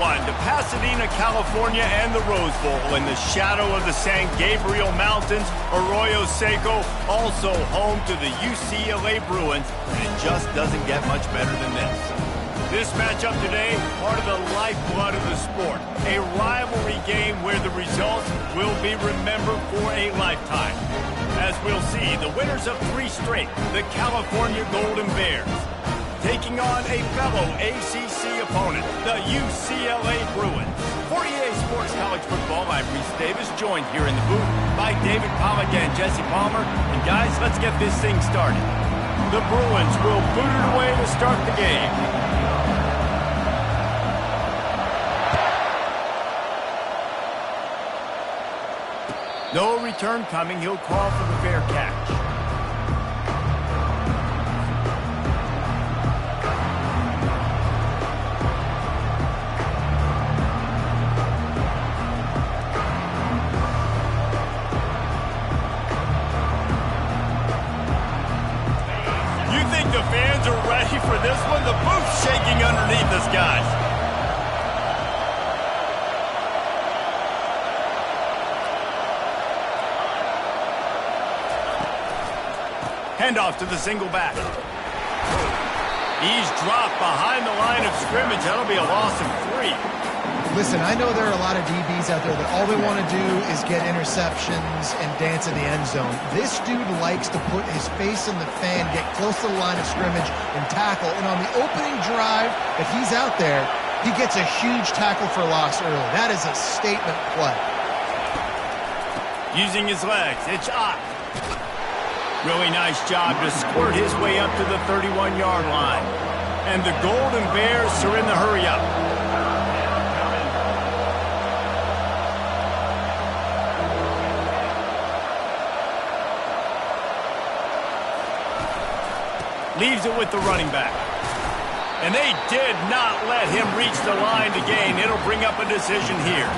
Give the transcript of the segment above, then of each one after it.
one to Pasadena, California and the Rose Bowl in the shadow of the San Gabriel Mountains. Arroyo Seco, also home to the UCLA Bruins, and it just doesn't get much better than this. This matchup today, part of the lifeblood of the sport. A rivalry game where the results will be remembered for a lifetime. As we'll see, the winners of 3 straight, the California Golden Bears, taking on a fellow ACC opponent, the UCLA Bruins. For EA Sports College Football, I'm Reese Davis, joined here in the booth by David Pollack and Jesse Palmer. And guys, let's get this thing started. The Bruins will boot it away to start the game. No return coming. He'll call for the fair catch. You think the fans are ready for this one? The booth's shaking underneath us, guys. Handoff to the single back. He's dropped behind the line of scrimmage. That'll be a loss of 3. Listen, I know there are a lot of DBs out there that all they want to do is get interceptions and dance in the end zone. This dude likes to put his face in the fan, get close to the line of scrimmage, and tackle. And on the opening drive, if he's out there, he gets a huge tackle for loss early. That is a statement play. Using his legs, it's up. Really nice job to squirt his way up to the 31-yard line. And the Golden Bears are in the hurry-up. Leaves it with the running back. And they did not let him reach the line to gain. It'll bring up a decision here.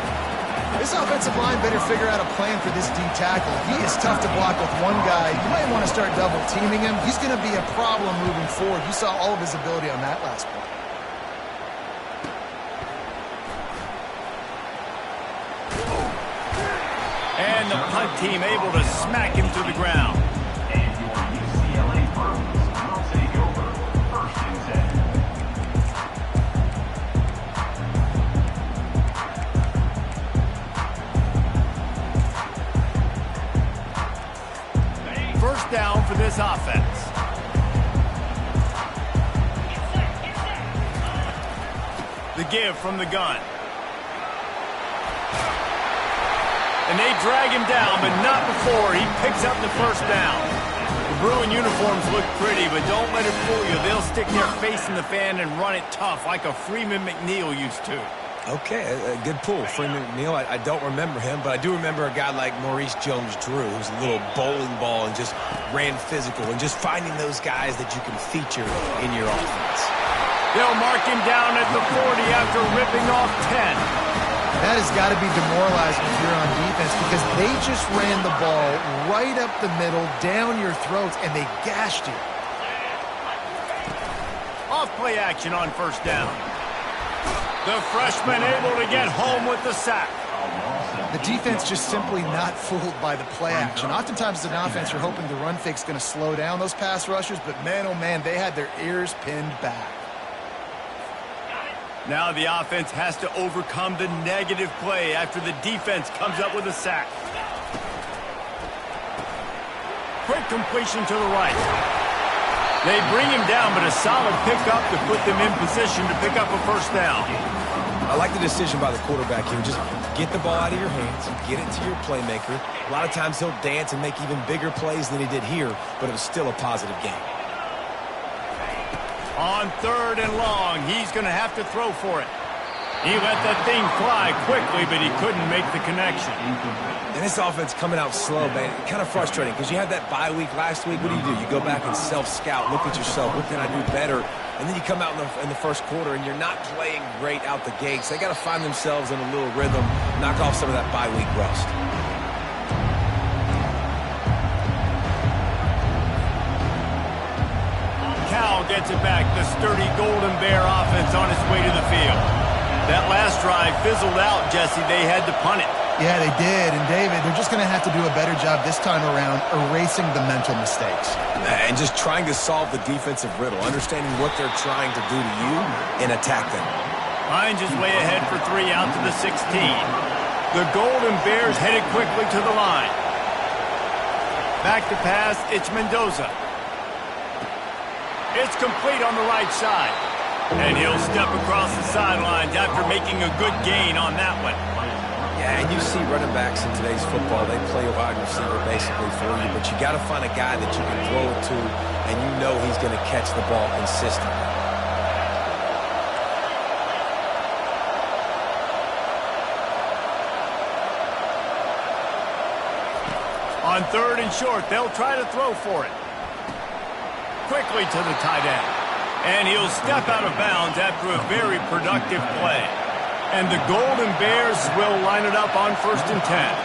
This offensive line better figure out a plan for this D tackle. He is tough to block with one guy. You might want to start double-teaming him. He's going to be a problem moving forward. You saw all of his ability on that last play. And the punt team able to smack him to the ground. Down for this offense. The give from the gun. And they drag him down, but not before he picks up the first down. The Bruin uniforms look pretty, but don't let it fool you. They'll stick their face in the fan and run it tough like a Freeman McNeil used to. Okay, a good pull. Freeman McNeil, I don't remember him, but I do remember a guy like Maurice Jones-Drew, who's a little bowling ball and just ran physical, and just finding those guys that you can feature in your offense. They'll mark him down at the 40 after ripping off 10. That has got to be demoralizing if you're on defense, because they just ran the ball right up the middle, down your throats, and they gashed you. Off play action on first down. The freshman able to get home with the sack. The defense just simply not fooled by the play action. Oftentimes as an offense, you're hoping the run fake's going to slow down those pass rushers, but man, oh man, they had their ears pinned back. Now the offense has to overcome the negative play after the defense comes up with a sack. Quick completion to the right. They bring him down, but a solid pickup to put them in position to pick up a first down. I like the decision by the quarterback here. Just get the ball out of your hands, get it to your playmaker. A lot of times he'll dance and make even bigger plays than he did here, but it was still a positive game. On 3rd and long, he's going to have to throw for it. He let that thing fly quickly, but he couldn't make the connection. And this offense coming out slow, man. Kind of frustrating because you had that bye week last week. What do? You go back and self-scout, look at yourself. What can I do better? And then you come out in the first quarter, and you're not playing great out the gates. They got to find themselves in a little rhythm, knock off some of that bye week rust. Cal gets it back. The sturdy Golden Bear offense on its way to the field. That last drive fizzled out, Jesse. They had to punt it. Yeah, they did. And, David, they're just going to have to do a better job this time around erasing the mental mistakes. And just trying to solve the defensive riddle, understanding what they're trying to do to you and attack them. Hines is way ahead for 3 out to the 16. The Golden Bears headed quickly to the line. Back to pass, it's Mendoza. It's complete on the right side. And he'll step across the sidelines after making a good gain on that one. Yeah, and you see running backs in today's football, they play a wide receiver basically for you, but you got to find a guy that you can throw it to, and you know he's going to catch the ball consistently. On 3rd and short, they'll try to throw for it. Quickly to the tight end. And he'll step out of bounds after a very productive play. And the Golden Bears will line it up on 1st and 10.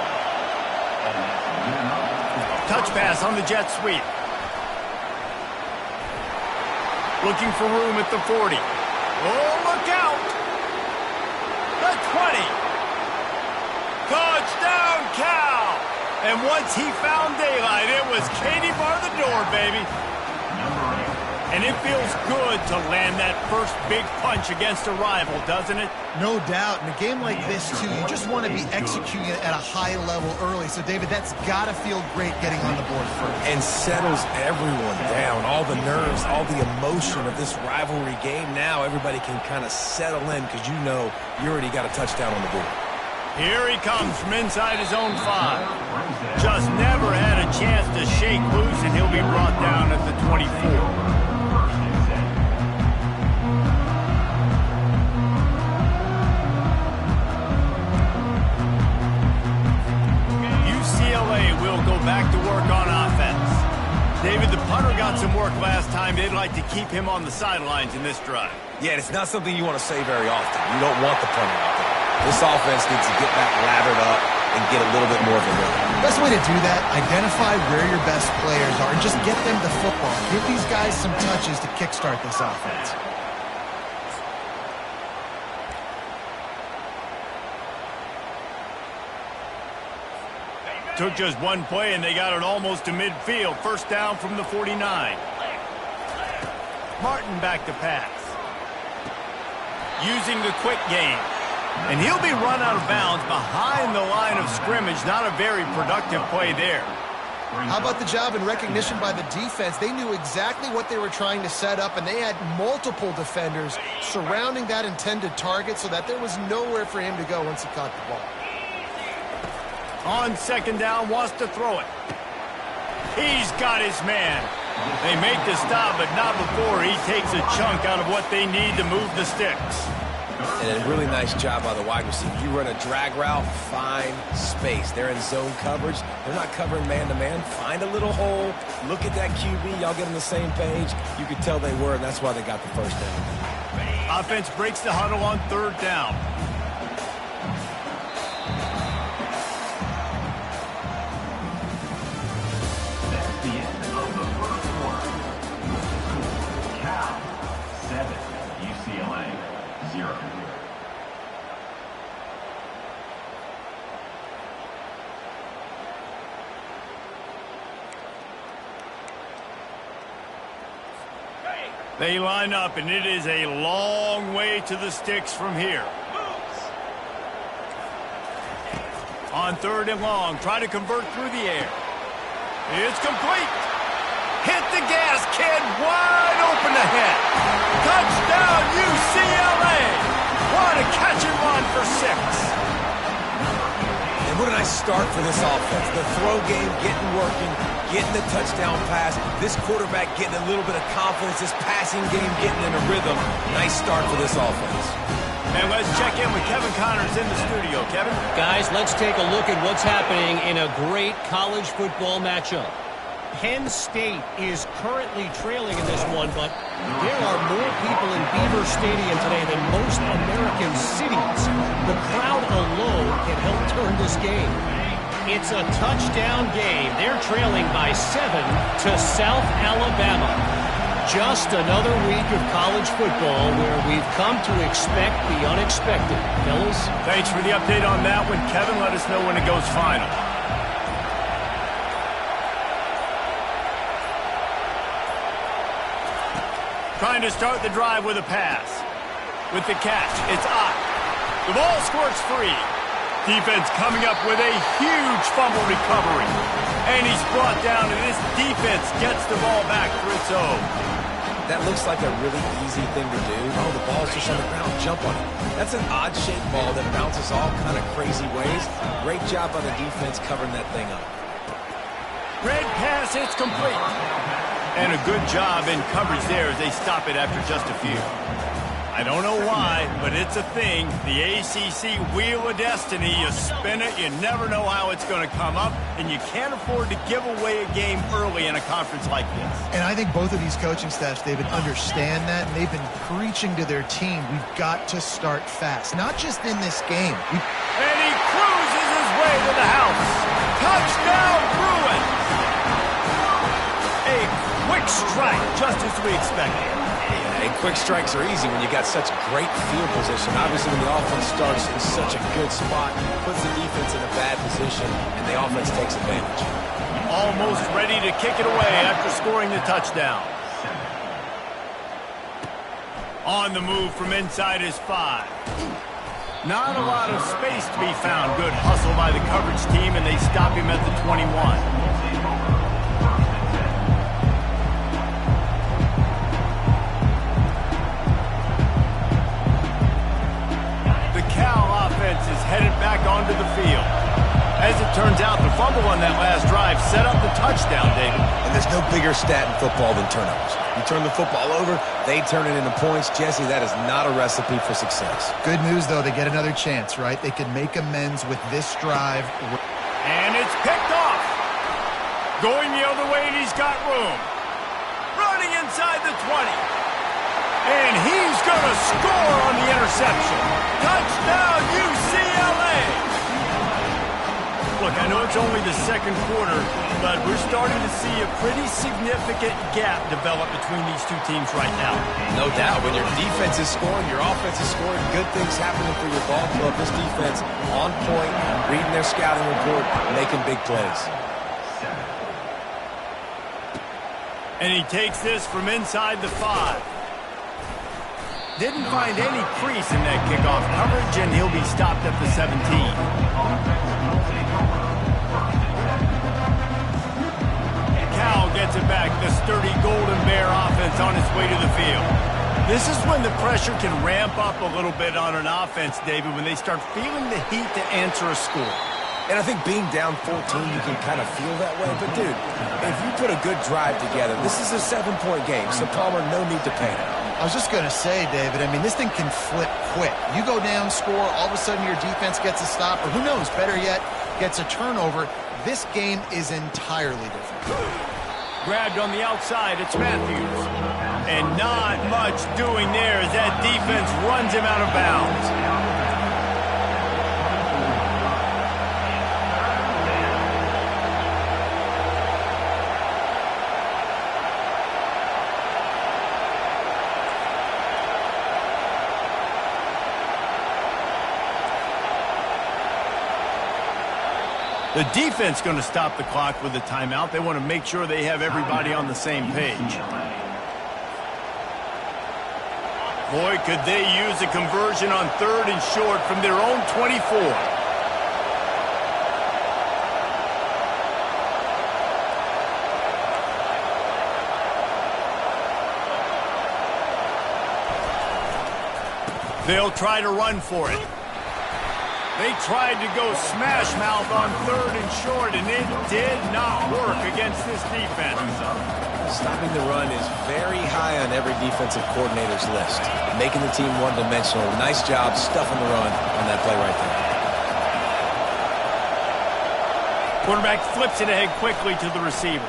Touch pass on the jet sweep. Looking for room at the 40. Oh, look out! The 20. Touchdown, Cal! And once he found daylight, it was Katie bar the door, baby. And it feels good to land that first big punch against a rival, doesn't it? No doubt. In a game like this, too, you just want to be executing it at a high level early. So, David, that's got to feel great getting on the board first. And settles everyone down. All the nerves, all the emotion of this rivalry game. Now everybody can kind of settle in because you know you already got a touchdown on the board. Here he comes from inside his own 5. Just never had a chance to shake loose, and he'll be brought down at the 24. UCLA will go back to work on offense. David, the punter got some work last time. They'd like to keep him on the sidelines in this drive. Yeah, it's not something you want to say very often. You don't want the punter out there. This offense needs to get back lathered up and get a little bit more of a rhythm. Best way to do that, identify where your best players are and just get them the football. Give these guys some touches to kickstart this offense. Took just one play, and they got it almost to midfield. First down from the 49. Martin back to pass. Using the quick game. And he'll be run out of bounds behind the line of scrimmage. Not a very productive play there. How about the job and recognition by the defense? They knew exactly what they were trying to set up, and they had multiple defenders surrounding that intended target so that there was nowhere for him to go once he caught the ball. On 2nd down, wants to throw it. He's got his man. They make the stop, but not before he takes a chunk out of what they need to move the sticks. And a really nice job by the wide receiver. You run a drag route, find space. They're in zone coverage. They're not covering man-to-man. Find a little hole. Look at that QB. Y'all get on the same page. You could tell they were, and that's why they got the first down. Offense breaks the huddle on 3rd down. That's the end of the first quarter. Cal 7, UCLA 0. They line up, and it is a long way to the sticks from here. On 3rd and long, try to convert through the air. It's complete. Hit the gas, kid. Wide open ahead. Touchdown, UCLA. What a catch and run for 6. And what a nice start for this offense. The throw game getting working, getting the touchdown pass. This quarterback getting a little bit of confidence. This passing game getting in a rhythm. Nice start for this offense. And let's check in with Kevin Connors in the studio. Kevin? Guys, let's take a look at what's happening in a great college football matchup. Penn State is currently trailing in this one, but there are more people in Beaver Stadium today than most American cities. The crowd alone can help turn this game. It's a touchdown game. They're trailing by 7 to South Alabama. just another week of college football where we've come to expect the unexpected. Fellas? Thanks for the update on that one, Kevin. Let us know when it goes final. Trying to start the drive with a pass. With the catch, it's Ncaa. The ball squirts free. Defense coming up with a huge fumble recovery. And he's brought down, and this defense gets the ball back for its own. That looks like a really easy thing to do. Oh, the ball's just on the ground. Jump on it. That's an odd-shaped ball that bounces all kind of crazy ways. Great job by the defense covering that thing up. Red pass, it's complete. And a good job in coverage there as they stop it after just a few. I don't know why, but it's a thing. The ACC Wheel of Destiny, you spin it, you never know how it's going to come up, and you can't afford to give away a game early in a conference like this. And I think both of these coaching staffs, David, understand that, and they've been preaching to their team, we've got to start fast, not just in this game. And he cruises his way to the house. Touchdown, Bruins! A quick strike, just as we expected. And quick strikes are easy when you got such great field position. Obviously, when the offense starts in such a good spot, puts the defense in a bad position, and the offense takes advantage. Almost ready to kick it away after scoring the touchdown. On the move from inside his 5. Not a lot of space to be found. Good hustle by the coverage team, and they stop him at the 21. Is headed back onto the field. As it turns out, the fumble on that last drive set up the touchdown, David. And there's no bigger stat in football than turnovers. You turn the football over, they turn it into points. Jesse, that is not a recipe for success. Good news, though, they get another chance, right? They can make amends with this drive. And it's picked off. Going the other way, and he's got room. Running inside the 20. And he's going to score on the interception. Touchdown, UCLA! Look, I know it's only the second quarter, but we're starting to see a pretty significant gap develop between these two teams right now. No doubt. When your defense is scoring, your offense is scoring, good things happening for your ball club. This defense on point, reading their scouting report, making big plays. And he takes this from inside the 5. Didn't find any crease in that kickoff coverage, and he'll be stopped at the 17. Cal gets it back. The sturdy Golden Bear offense on its way to the field. This is when the pressure can ramp up a little bit on an offense, David, when they start feeling the heat to answer a score. And I think being down 14, you can kind of feel that way. But, dude, if you put a good drive together, this is a 7-point game, so Palmer, no need to panic. I was just going to say, David, I mean, this thing can flip quick. You go down, score, all of a sudden your defense gets a stop, or who knows, better yet, gets a turnover. This game is entirely different. Grabbed on the outside, it's Matthews. And not much doing there as that defense runs him out of bounds. The defense going to stop the clock with a timeout. They want to make sure they have everybody on the same page. Boy, could they use a conversion on 3rd and short from their own 24. They'll try to run for it. They tried to go smash mouth on 3rd and short, and it did not work against this defense. Stopping the run is very high on every defensive coordinator's list. Making the team one-dimensional. Nice job stuffing the run on that play right there. Quarterback flips it ahead quickly to the receiver.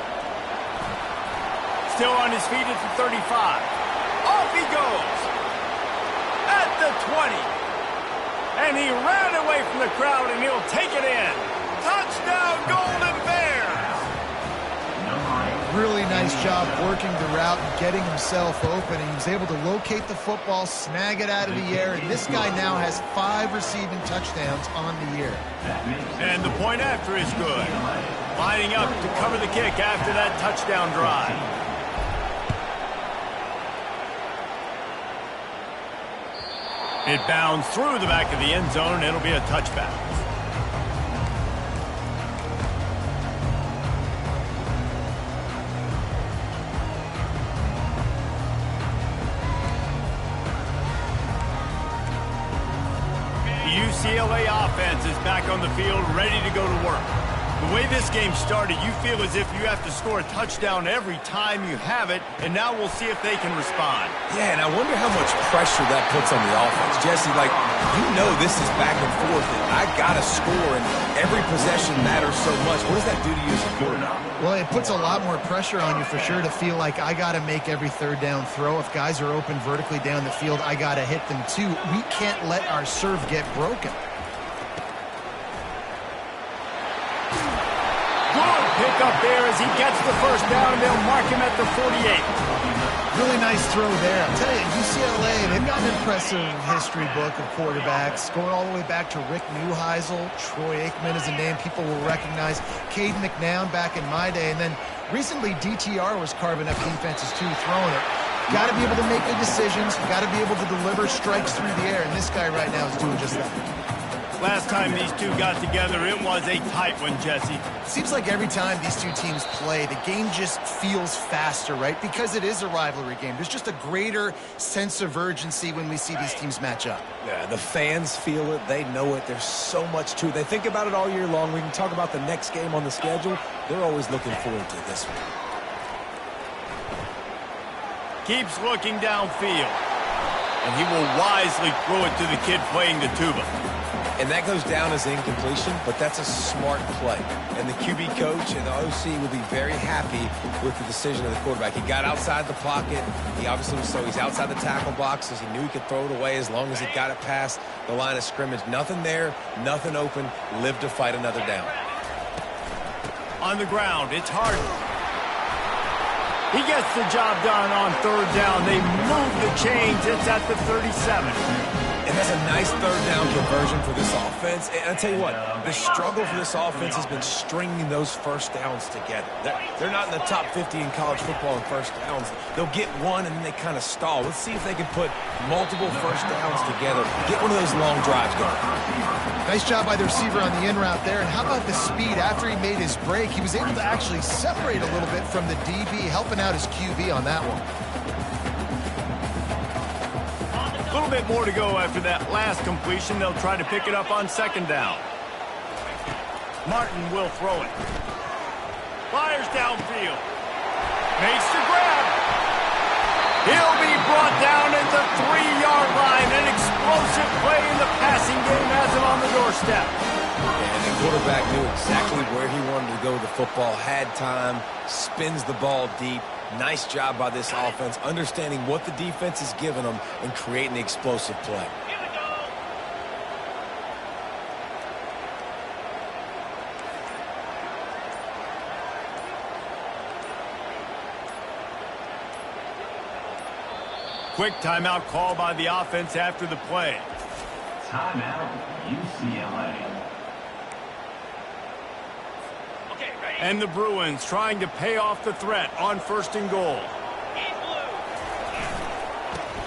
Still on his feet at the 35. Off he goes. At the 20. And he ran away from the crowd, and he'll take it in. Touchdown, Golden Bears! Really nice job working the route and getting himself open. He was able to locate the football, snag it out of the air, and this guy now has 5 receiving touchdowns on the year. And the point after is good. Lining up to cover the kick after that touchdown drive. It bounds through the back of the end zone, and it'll be a touchback. UCLA offense is back on the field, ready to go to work. The way this game started, you feel as if you have to score a touchdown every time you have it, and now we'll see if they can respond. Yeah, and I wonder how much pressure that puts on the offense. Jesse, like, you know this is back and forth, and I got to score, and every possession matters so much. What does that do to you as a quarterback? Well, it puts a lot more pressure on you for sure to feel like I got to make every third down throw. If guys are open vertically down the field, I got to hit them too. We can't let our serve get broken. Good pick up there as he gets the first down, and they'll mark him at the 48. Really nice throw there. I'll tell you, UCLA, they've got an impressive history book of quarterbacks, going all the way back to Rick Neuheisel. Troy Aikman is a name people will recognize. Caden McNown back in my day. And then recently, DTR was carving up defenses too, throwing it. Got to be able to make good decisions. Got to be able to deliver strikes through the air. And this guy right now is doing just that. Last time these two got together, it was a tight one, Jesse. Seems like every time these two teams play, the game just feels faster, right? Because it is a rivalry game. There's just a greater sense of urgency when we see these teams match up. Yeah, the fans feel it. They know it. There's so much to it. They think about it all year long. We can talk about the next game on the schedule. They're always looking forward to this one. Keeps looking downfield. And he will wisely throw it to the kid playing the tuba. And that goes down as incompletion, but that's a smart play. And the QB coach and the OC will be very happy with the decision of the quarterback. He got outside the pocket. He obviously was so he's outside the tackle boxes. He knew he could throw it away as long as he got it past the line of scrimmage. Nothing there, nothing open. Live to fight another down. On the ground, it's Harden. He gets the job done on third down. They move the chains. It's at the 37. And that's a nice third down conversion for this offense. And I'll tell you what, the struggle for this offense has been stringing those first downs together. They're not in the top 50 in college football in first downs. They'll get one and then they kind of stall. Let's see if they can put multiple first downs together. Get one of those long drives going. Nice job by the receiver on the in route there. And how about the speed after he made his break? He was able to actually separate a little bit from the DB, helping out his QB on that one. A little bit more to go after that last completion. They'll try to pick it up on second down. Martin will throw it. Fires downfield. Makes the grab. He'll be brought down at the 3-yard line. An explosive play in the passing game has him on the doorstep. And the quarterback knew exactly where he wanted to go with the football, had time, spins the ball deep. Nice job by this offense, understanding what the defense is giving them and creating the explosive play. Quick timeout call by the offense after the play. Timeout, UCLA. And the Bruins trying to pay off the threat on first and goal.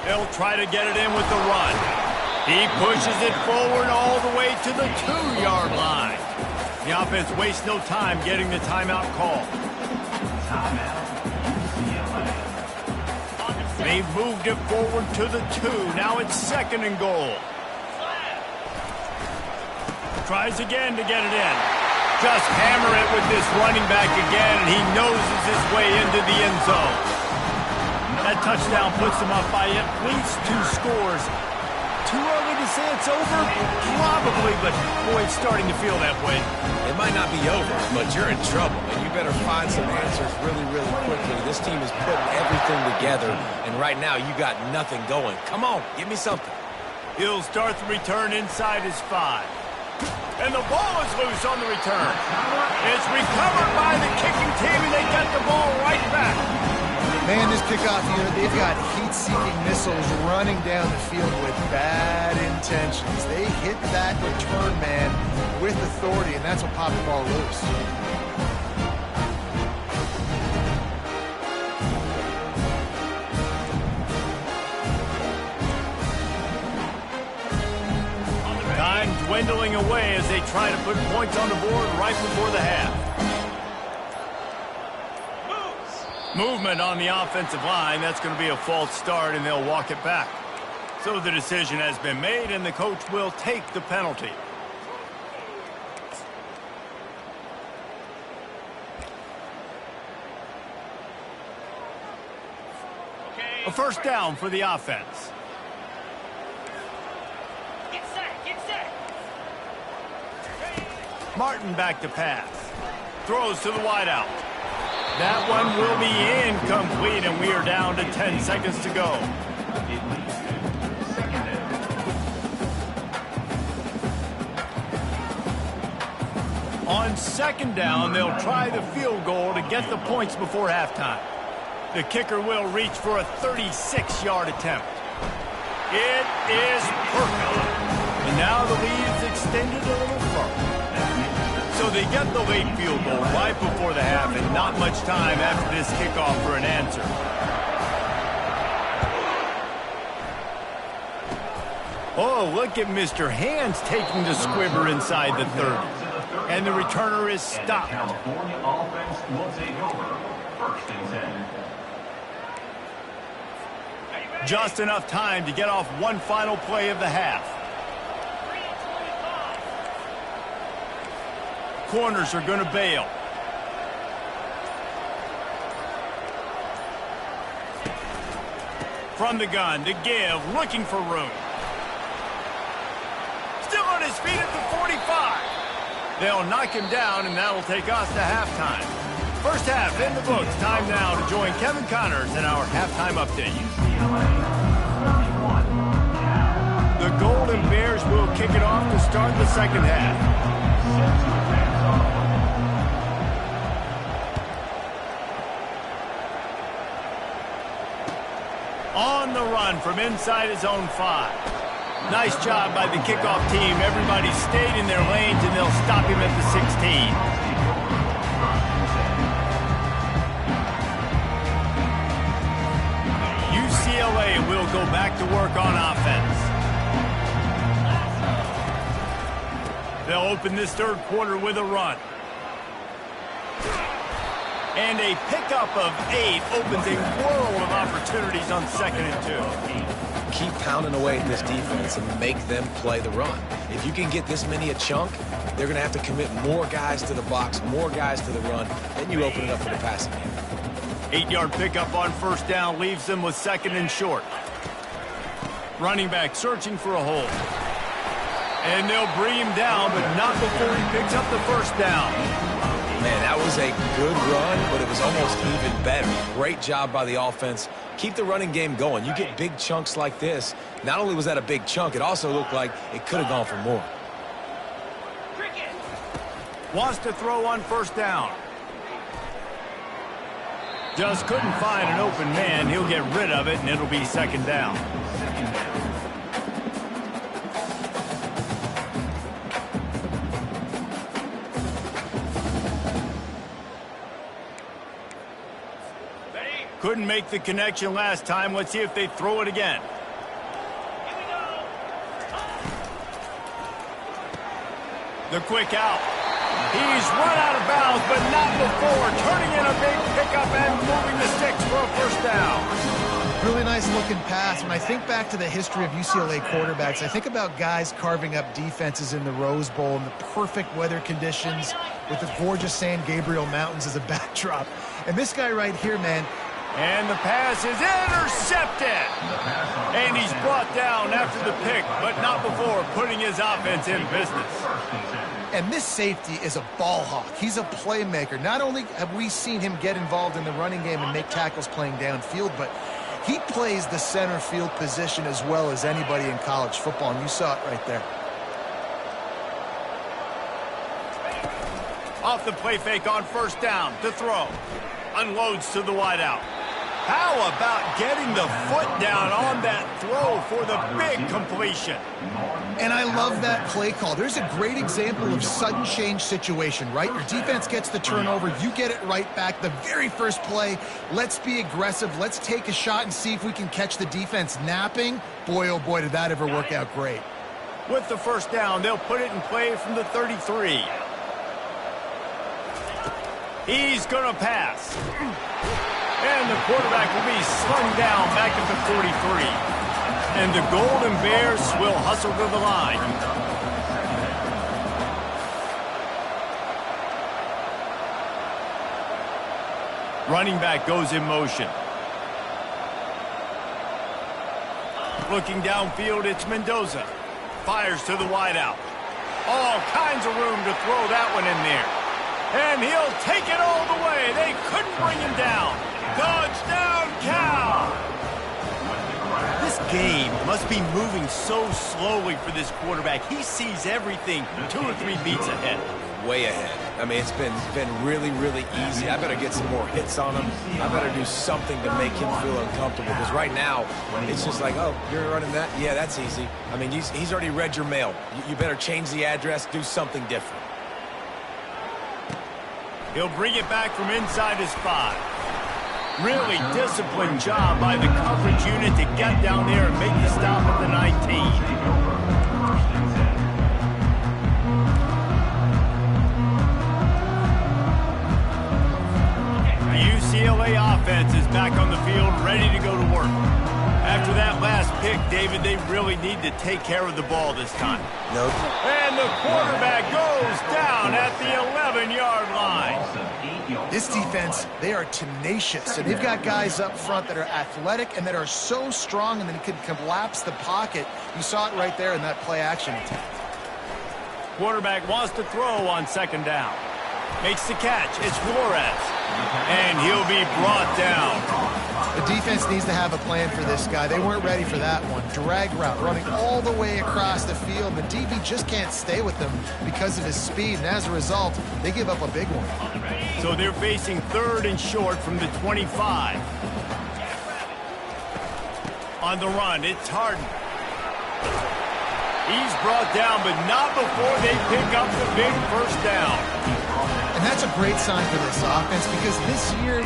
They'll try to get it in with the run. He pushes it forward all the way to the 2-yard line. The offense wastes no time getting the timeout call. Timeout, UCLA. They've moved it forward to the 2. Now it's second and goal. Tries again to get it in. Just hammer it with this running back again, and he noses his way into the end zone. That touchdown puts them up by at least 2 scores. Too early to say it's over? Probably, but boy, it's starting to feel that way. It might not be over, but you're in trouble, and you better find some answers really, really quickly. This team is putting everything together, and right now you got nothing going. Come on, give me something. He'll start the return inside his 5. And the ball is loose on the return. It's recovered by the kicking team, and they get the ball right back. Man, this kickoff here, they've got heat-seeking missiles running down the field with bad intentions. They hit that return man with authority, and that's what popped the ball loose. Time dwindling away as they try to put points on the board right before the half. Movement on the offensive line. That's going to be a false start, and they'll walk it back. So the decision has been made, and the coach will take the penalty. A first down for the offense. Martin back to pass. Throws to the wideout. That one will be incomplete, and we are down to 10 seconds to go. On second down, they'll try the field goal to get the points before halftime. The kicker will reach for a 36-yard attempt. It is perfect. And now the lead is extended a little further. So they get the late field goal right before the half, and not much time after this kickoff for an answer. Oh, look at Mr. Hands taking the squibber inside the 30. And the returner is stopped. California offense will take over. First and 10. Just enough time to get off one final play of the half. Corners are going to bail. From the gun to give, looking for room. Still on his feet at the 45. They'll knock him down, and that'll take us to halftime. First half in the books. Time now to join Kevin Connors in our halftime update. The Golden Bears will kick it off to start the second half. On the run from inside his own 5. Nice job by the kickoff team. Everybody stayed in their lanes, and they'll stop him at the 16. UCLA will go back to work on offense. They'll open this third quarter with a run. And a pickup of 8 opens a world of opportunities on 2nd and 2. Keep pounding away at this defense and make them play the run. If you can get this many a chunk, they're going to have to commit more guys to the box, more guys to the run. Then you open it up for the passing game. 8-yard pickup on first down leaves them with 2nd and short. Running back searching for a hole. And they'll bring him down, but not before he picks up the first down. Man, that was a good run, but it was almost even better. Great job by the offense. Keep the running game going. You get big chunks like this. Not only was that a big chunk, it also looked like it could have gone for more. Wants to throw on first down. Just couldn't find an open man. He'll get rid of it, and it'll be 2nd down. Couldn't make the connection last time. Let's see if they throw it again. The quick out. He's run out of bounds, but not before. Turning in a big pickup and moving the sticks for a first down. Really nice looking pass. When I think back to the history of UCLA quarterbacks, I think about guys carving up defenses in the Rose Bowl in the perfect weather conditions with the gorgeous San Gabriel Mountains as a backdrop. And this guy right here, man. And the pass is intercepted. And he's brought down after the pick, but not before putting his offense in business. And this safety is a ball hawk. He's a playmaker. Not only have we seen him get involved in the running game and make tackles playing downfield, but he plays the center field position as well as anybody in college football, and you saw it right there. the play fake on first down to throw. Unloads to the wideout. How about getting the foot down on that throw for the big completion? And I love that play call. There's a great example of sudden change situation, right? Your defense gets the turnover. You get it right back. The very first play, let's be aggressive. Let's take a shot and see if we can catch the defense napping. Boy, oh boy, did that ever work out great. With the first down, they'll put it in play from the 33. He's going to pass. And the quarterback will be slung down back at the 43. And the Golden Bears will hustle to the line. Running back goes in motion. Looking downfield, it's Mendoza. Fires to the wideout. All kinds of room to throw that one in there. And he'll take it all the way. They couldn't bring him down. Touchdown, Ncaa! This game must be moving so slowly for this quarterback. He sees everything 2 or 3 beats ahead. Way ahead. I mean, it's been really, really easy. I better get some more hits on him. I better do something to make him feel uncomfortable. Because right now, it's just like, oh, you're running that? Yeah, that's easy. I mean, he's already read your mail. You better change the address, do something different. He'll bring it back from inside his 5. Really disciplined job by the coverage unit to get down there and make the stop at the 19. The UCLA offense is back on the field, ready to go to work. After that last pick, David, they really need to take care of the ball this time. Nope. And the quarterback goes down at the 11-yard line. This defense, they are tenacious, and they've got guys up front that are athletic and that are so strong and then can collapse the pocket. You saw it right there in that play-action attempt. Quarterback wants to throw on second down. Makes the catch. It's Flores. And he'll be brought down. The defense needs to have a plan for this guy. They weren't ready for that one. Drag route, running all the way across the field. The DB just can't stay with them because of his speed, and as a result, they give up a big one. So they're facing 3rd and short from the 25. On the run, it's Harden. He's brought down, but not before they pick up the big first down. And that's a great sign for this offense because this year,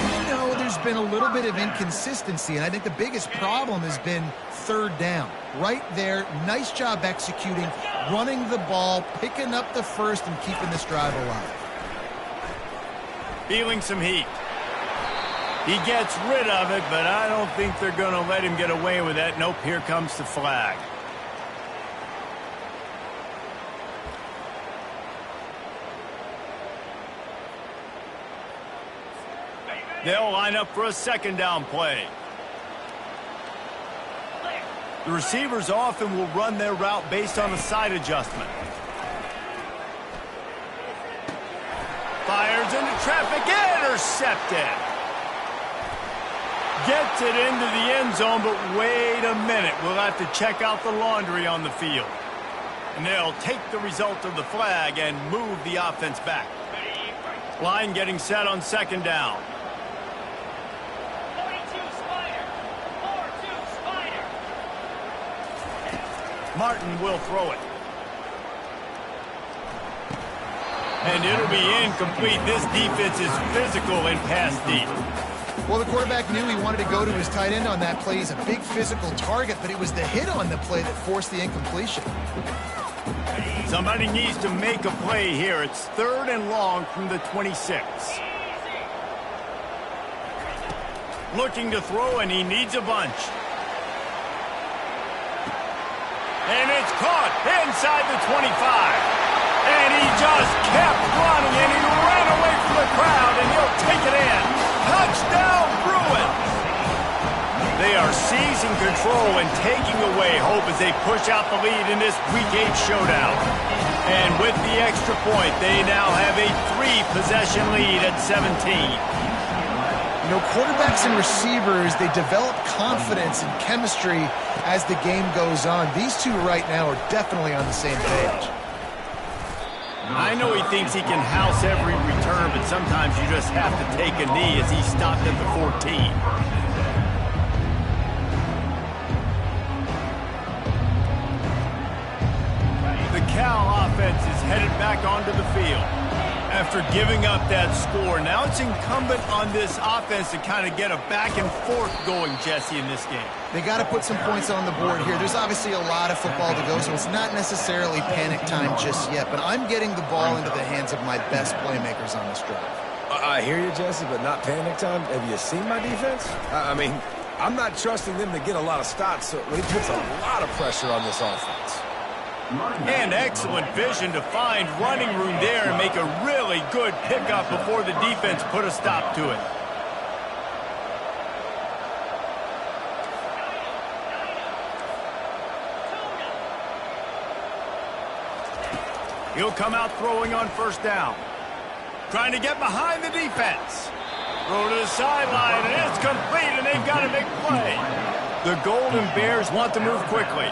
there's been a little bit of inconsistency, and I think the biggest problem has been 3rd down. Right there, nice job executing, running the ball, picking up the first, and keeping this drive alive. Feeling some heat. He gets rid of it, but I don't think they're going to let him get away with that. Nope, here comes the flag. They'll line up for a second down play. The receivers often will run their route based on a side adjustment. Fires into traffic, intercepted. Gets it into the end zone, but wait a minute. We'll have to check out the laundry on the field. And they'll take the result of the flag and move the offense back. Line getting set on second down. Martin will throw it. And it'll be incomplete. This defense is physical and pass deep. Well, the quarterback knew he wanted to go to his tight end on that play. He's a big physical target, but it was the hit on the play that forced the incompletion. Somebody needs to make a play here. It's 3rd and long from the 26. Looking to throw, and he needs a bunch. And it's caught inside the 25. And he just kept running, and he ran away from the crowd, and he'll take it in. Touchdown, Bruins! They are seizing control and taking away hope as they push out the lead in this Week 8 showdown. And with the extra point, they now have a 3-possession lead at 17. Quarterbacks and receivers, they develop confidence and chemistry as the game goes on. These two right now are definitely on the same page. I know he thinks he can house every return, but sometimes you just have to take a knee as he stopped at the 14. The Cal offense is headed back onto the field. After giving up that score, now it's incumbent on this offense to kind of get a back and forth going, Jesse, in this game. They got to put some points on the board here. There's obviously a lot of football to go, so it's not necessarily panic time just yet, but I'm getting the ball into the hands of my best playmakers on this drive. I hear you, Jesse, but not panic time. Have you seen my defense? I mean, I'm not trusting them to get a lot of stops, so it puts a lot of pressure on this offense. And excellent vision to find running room there and make a really good pickup before the defense put a stop to it. He'll come out throwing on first down. Trying to get behind the defense. Throw to the sideline, and it's complete, and they've got a big play. The Golden Bears want to move quickly.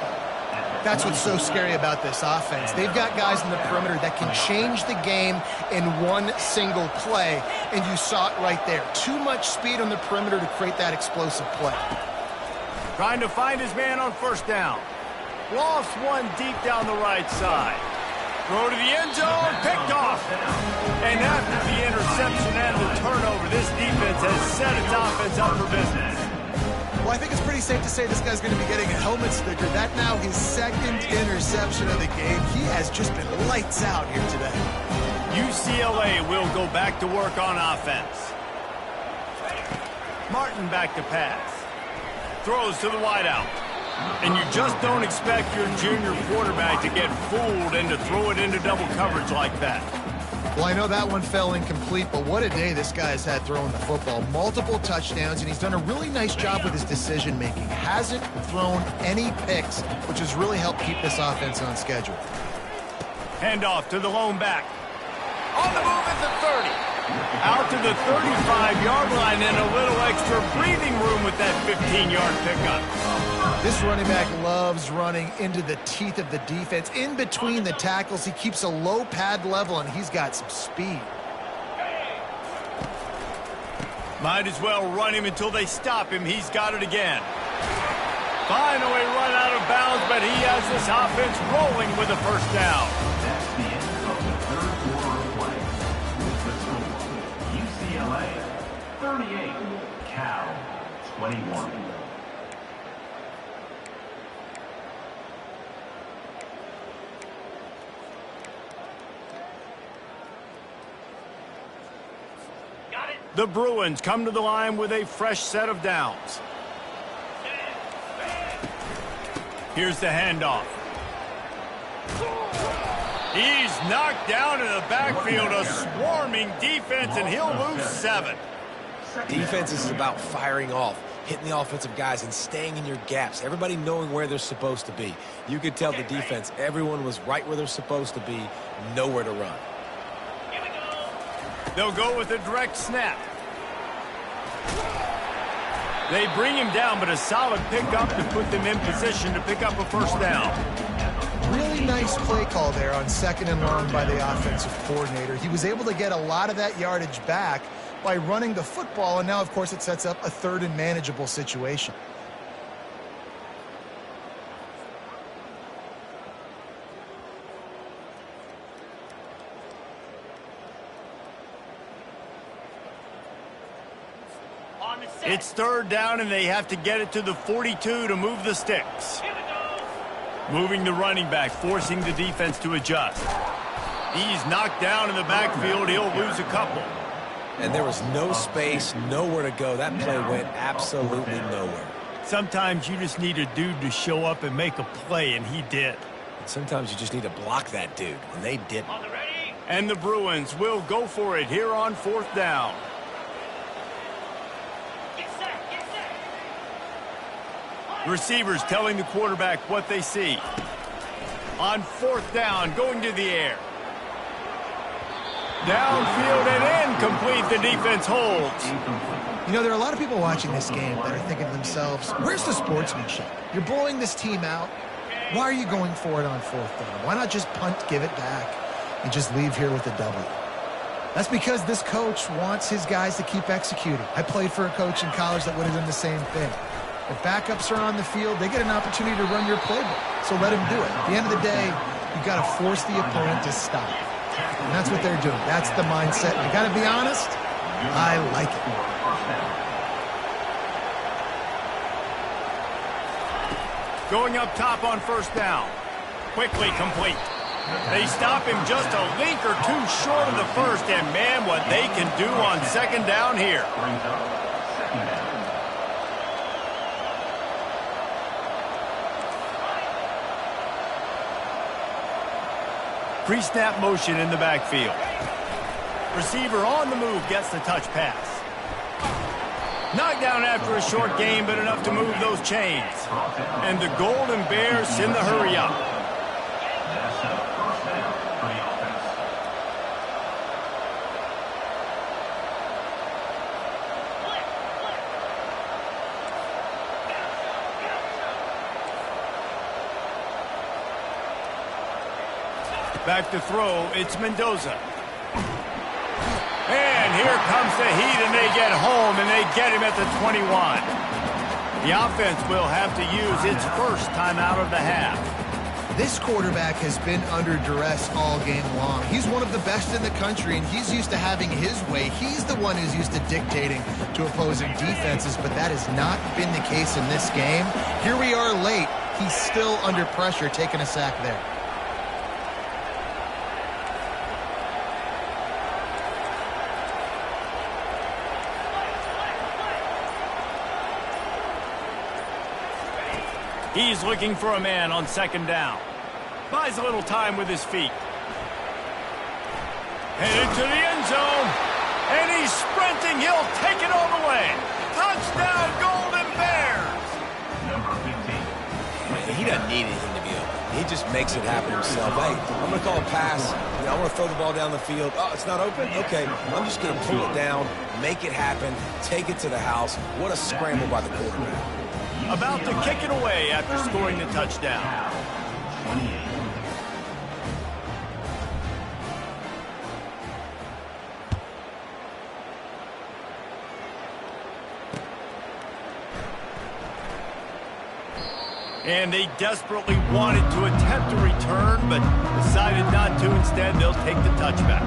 That's what's so scary about this offense. They've got guys in the perimeter that can change the game in one single play, and you saw it right there. Too much speed on the perimeter to create that explosive play. Trying to find his man on first down. Lost one deep down the right side. Throw to the end zone, picked off. And after the interception and the turnover, this defense has set its offense up for business. Well, I think it's pretty safe to say this guy's going to be getting a helmet sticker. That now his second interception of the game. He has just been lights out here today. UCLA will go back to work on offense. Martin back to pass. Throws to the wideout. And you just don't expect your junior quarterback to get fooled and to throw it into double coverage like that. Well, I know that one fell incomplete, but what a day this guy's had throwing the football. Multiple touchdowns, and he's done a really nice job with his decision-making. Hasn't thrown any picks, which has really helped keep this offense on schedule. Handoff to the lone back. On the move at the 30. Out to the 35-yard line and a little extra breathing room with that 15-yard pickup. This running back loves running into the teeth of the defense. In between the tackles, he keeps a low pad level, and he's got some speed. Might as well run him until they stop him. He's got it again. Finally run out of bounds, but he has this offense rolling with a first down. That's the end of the third quarter of play. The score, UCLA 38, Cal 21. The Bruins come to the line with a fresh set of downs. Here's the handoff. He's knocked down in the backfield, a swarming defense, and he'll lose 7. Defense is about firing off, hitting the offensive guys, and staying in your gaps. Everybody knowing where they're supposed to be. You could tell the defense, everyone was right where they're supposed to be, nowhere to run. They'll go with a direct snap. They bring him down, but a solid pickup to put them in position to pick up a first down. Really nice play call there on 2nd and long by the offensive coordinator. He was able to get a lot of that yardage back by running the football, and now, of course, it sets up a 3rd and manageable situation. It's 3rd down, and they have to get it to the 42 to move the sticks. Moving the running back, forcing the defense to adjust. He's knocked down in the backfield. He'll lose a couple. And there was no space, nowhere to go. That play went absolutely nowhere. Sometimes you just need a dude to show up and make a play, and he did. Sometimes you just need to block that dude, and they didn't. And the Bruins will go for it here on 4th down. Receivers telling the quarterback what they see. On 4th down, going to the air. Downfield and incomplete. The defense holds. You know, there are a lot of people watching this game that are thinking to themselves, where's the sportsmanship? You're blowing this team out. Why are you going for it on 4th down? Why not just punt, give it back? and just leave here with a W. That's because this coach wants his guys to keep executing. I played for a coach in college that would have done the same thing. If backups are on the field, they get an opportunity to run your playbook. So let them do it. At the end of the day, you've got to force the opponent to stop. And that's what they're doing. That's the mindset. I got to be honest, I like it. Going up top on first down. Quickly complete. They stop him just a link or two short of the first, and man, what they can do on second down here. Pre-snap motion in the backfield. Receiver on the move gets the touch pass. Knocked down after a short game, but enough to move those chains. And the Golden Bears send the hurry up. That's a first down for the offense. Back to throw, it's Mendoza. And here comes the heat, and they get home, and they get him at the 21. The offense will have to use its first timeout of the half. This quarterback has been under duress all game long. He's one of the best in the country, and he's used to having his way. He's the one who's used to dictating to opposing defenses, but that has not been the case in this game. Here we are late. He's still under pressure, taking a sack there. He's looking for a man on second down. Buys a little time with his feet. Headed to the end zone. And he's sprinting. He'll take it all the way. Touchdown, Golden Bears. Number 15. He doesn't need anything to be open. He just makes it happen himself. Hey, I'm going to call a pass. I want to throw the ball down the field. Oh, it's not open? Okay, I'm just going to pull it down, make it happen, take it to the house. What a scramble by the quarterback. About to kick it away after scoring the touchdown. 28. And they desperately wanted to attempt a return, but decided not to. Instead, they'll take the touchback.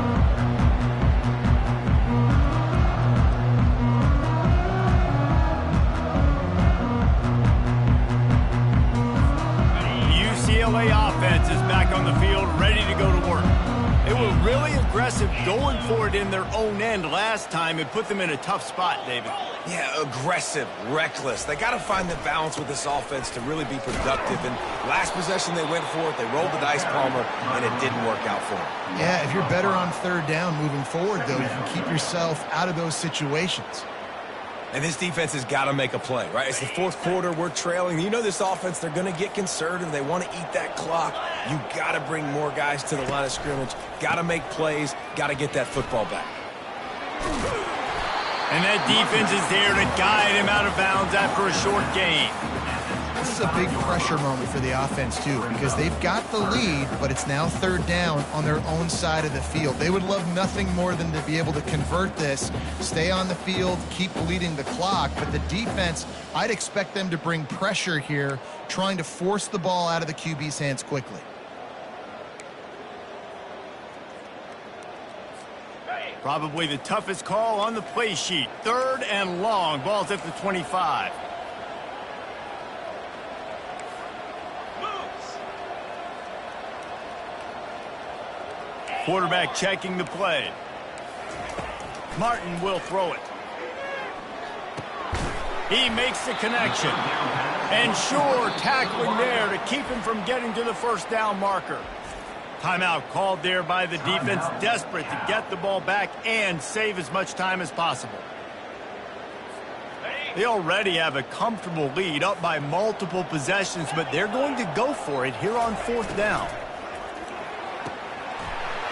UCLA offense is back on the field, ready to go to work. They were really aggressive going for it in their own end last time. It put them in a tough spot, David. Yeah, aggressive, reckless. They got to find the balance with this offense to really be productive. And last possession they went for it. They rolled the dice, Palmer, and it didn't work out for them. Yeah, if you're better on third down moving forward, though, you can keep yourself out of those situations. And this defense has got to make a play, right? It's the fourth quarter. We're trailing. You know this offense, they're going to get conservative. They want to eat that clock. You got to bring more guys to the line of scrimmage. Got to make plays. Got to get that football back. And that defense is there to guide him out of bounds after a short gain. This is a big pressure moment for the offense, too, because they've got the lead, but it's now third down on their own side of the field. They would love nothing more than to be able to convert this, stay on the field, keep bleeding the clock. But the defense, I'd expect them to bring pressure here, trying to force the ball out of the QB's hands quickly. Probably the toughest call on the play sheet. Third and long. Ball's at the 25. Quarterback checking the play. Martin will throw it. He makes the connection. And sure, tackling there to keep him from getting to the first down marker. Timeout called there by the defense, desperate to get the ball back and save as much time as possible. They already have a comfortable lead, up by multiple possessions, but they're going to go for it here on fourth down.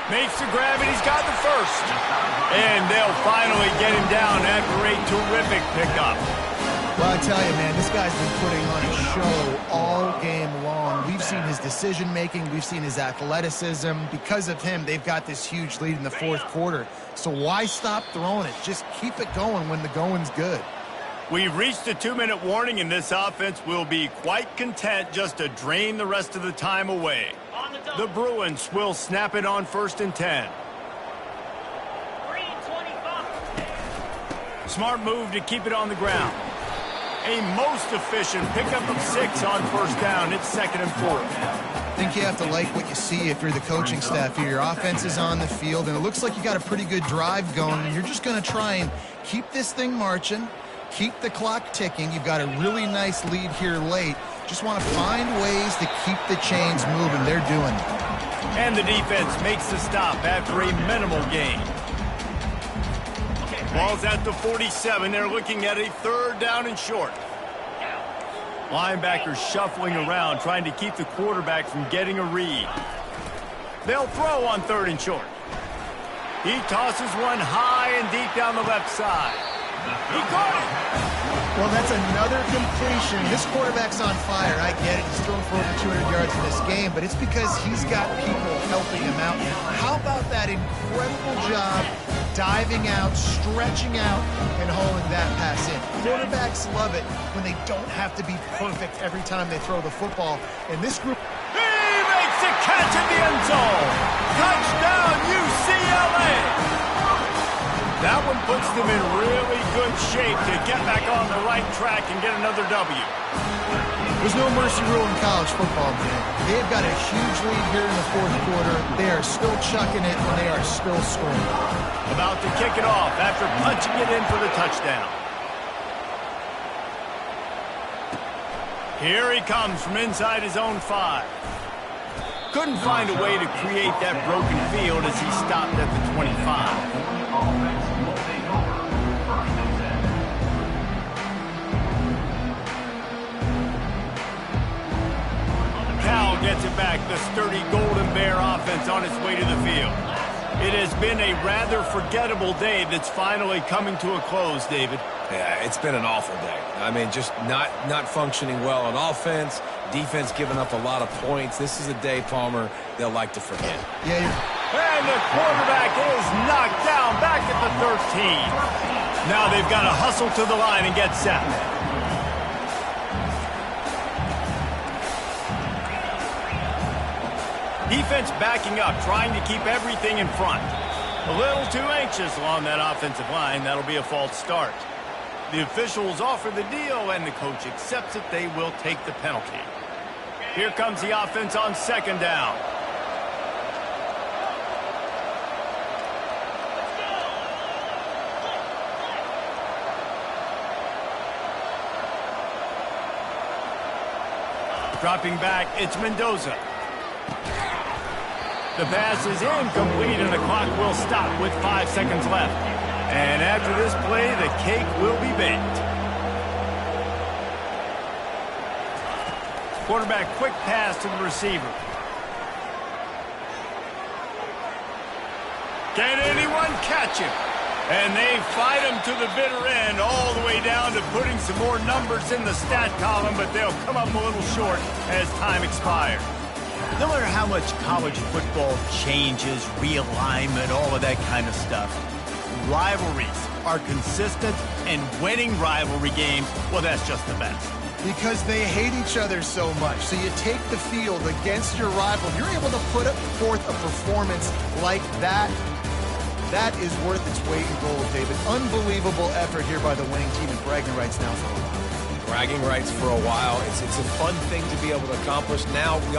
Makes the grab, and he's got the first. And they'll finally get him down after a terrific pickup. Well, I tell you, man, this guy's been putting on a show all game long. We've seen his decision-making. We've seen his athleticism. Because of him, they've got this huge lead in the fourth quarter. So why stop throwing it? Just keep it going when the going's good. We've reached the 2-minute warning, and this offense will be quite content just to drain the rest of the time away. The Bruins will snap it on 1st and 10. Smart move to keep it on the ground. A most efficient pickup of 6 on 1st down. It's 2nd and 4. I think you have to like what you see if you're the coaching staff here. Your offense is on the field, and it looks like you got a pretty good drive going, and you're just going to try and keep this thing marching, keep the clock ticking. You've got a really nice lead here late. Just want to find ways to keep the chains moving. They're doing it. And the defense makes the stop after a minimal gain. Ball's at the 47. They're looking at a 3rd down and short. Linebackers shuffling around, trying to keep the quarterback from getting a read. They'll throw on 3rd and short. He tosses one high and deep down the left side. He caught it. Well, that's another completion. This quarterback's on fire. I get it. He's thrown for over 200 yards in this game, but it's because he's got people helping him out. How about that incredible job diving out, stretching out, and hauling that pass in? Quarterbacks love it when they don't have to be perfect every time they throw the football. And this group... He makes a catch in the end zone. Touchdown, UCLA. That one puts them in really good shape to get back on the right track and get another W. There's no mercy rule in college football, man. They've got a huge lead here in the fourth quarter. They are still chucking it, and they are still scoring. About to kick it off after punching it in for the touchdown. Here he comes from inside his own 5. Couldn't find a way to create that broken field as he stopped at the 25. Cal gets it back, the sturdy Golden Bear offense on its way to the field. It has been a rather forgettable day that's finally coming to a close, David. Yeah, it's been an awful day. I mean, just not functioning well on offense, defense giving up a lot of points. This is a day, Palmer, they'll like to forget. Yeah. And the quarterback is knocked down back at the 13. Now they've got to hustle to the line and get set. Defense backing up, trying to keep everything in front. A little too anxious along that offensive line. That'll be a false start. The officials offer the deal, and the coach accepts it. They will take the penalty. Here comes the offense on 2nd down. Dropping back, it's Mendoza. The pass is incomplete, and the clock will stop with 5 seconds left. And after this play, the cake will be baked. Quarterback quick pass to the receiver. Can anyone catch him? And they fight him to the bitter end, all the way down to putting some more numbers in the stat column, but they'll come up a little short as time expires. No matter how much college football changes, realignment, all of that kind of stuff, rivalries are consistent, and winning rivalry games, well, that's just the best. Because they hate each other so much. So you take the field against your rival. You're able to put forth a performance like that. That is worth its weight in gold, David. Unbelievable effort here by the winning team, and bragging rights now for a while. Bragging rights for a while. It's a fun thing to be able to accomplish. Now we